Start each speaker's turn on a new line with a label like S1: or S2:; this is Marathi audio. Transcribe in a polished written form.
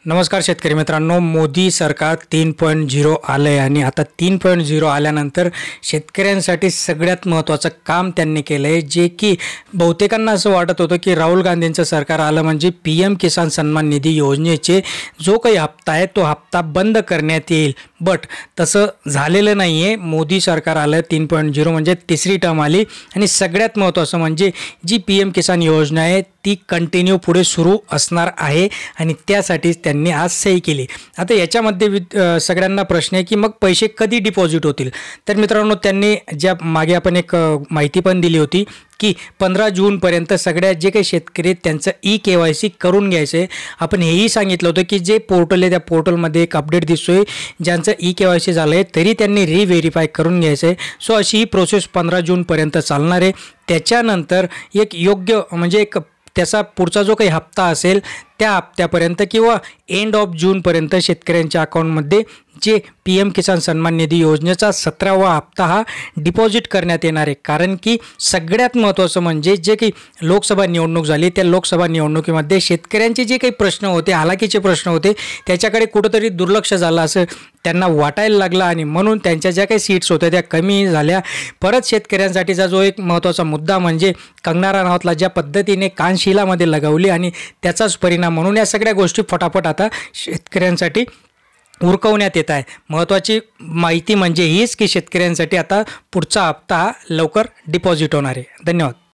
S1: नमस्कार शेतकरी मित्रांनो, मोदी सरकार 3.0 आलंय आणि आता 3.0 आल्यानंतर शेतकऱ्यांसाठी सगळ्यात महत्त्वाचं काम त्यांनी केलंय, जे की बहुतेकांना असं वाटत होतं की राहुल गांधींचं सरकार आलं म्हणजे PM किसान सन्मान निधी योजनेचे जो काही हप्ता आहे तो हप्ता बंद करण्यात येईल. बट तसं झालेलं नाही आहे. मोदी सरकार आलं 3.0 म्हणजे तिसरी टर्म आली आणि सगळ्यात महत्त्वाचं म्हणजे जी PM किसान योजना आहे ती कंटिन्यू पुढे सुरू असणार आहे आणि त्यासाठीच त्यांनी आज सही केली. आता याच्यामध्ये सगळ्यांना प्रश्न आहे की मग पैसे कधी डिपॉझिट होतील. तर मित्रांनो, त्यांनी ज्या मागे आपण एक माहिती पण दिली होती की 15 जूनपर्यंत सगळ्या जे काही शेतकरी त्यांचं KYC करून घ्यायचं आहे. आपण हेही सांगितलं होतं की जे पोर्टल आहे त्या पोर्टलमध्ये एक अपडेट दिसतोय, ज्यांचं KYC झालं आहे तरी त्यांनी रिव्हेरीफाय करून घ्यायचं आहे. सो अशी ही प्रोसेस 15 जूनपर्यंत चालणार आहे. त्याच्यानंतर एक योग्य म्हणजे एक त्याचा पुढचा जो काही हप्ता असेल त्या हप्त्यापर्यंत किंवा एंड ऑफ जूनपर्यंत शेतकऱ्यांच्या अकाउंटमध्ये जे PM किसान सन्मान निधी योजनेचा 17वा हप्ता हा डिपॉझिट करण्यात येणार आहे. कारण की सगळ्यात महत्त्वाचं म्हणजे जे काही लोकसभा निवडणूक झाली त्या लोकसभा निवडणुकीमध्ये शेतकऱ्यांचे जे काही प्रश्न होते, हालाकीचे प्रश्न होते, त्याच्याकडे कुठंतरी दुर्लक्ष झालं असं त्यांना वाटायला लागलं आणि म्हणून त्यांच्या ज्या काही सीट्स होत्या त्या कमी झाल्या. परत शेतकऱ्यांसाठीचा जो एक महत्त्वाचा मुद्दा म्हणजे कंगना राणावतला ज्या पद्धतीने कानशिलामध्ये लगावली आणि त्याचाच परिणाम म्हणून या सगळ्या गोष्टी फटाफट आता शेतकऱ्यांसाठी उरकवण्यात येत आहे. महत्त्वाची माहिती म्हणजे हीच की शेतकऱ्यांसाठी आता पुढचा हप्ता लवकर डिपॉझिट होणार आहे. धन्यवाद.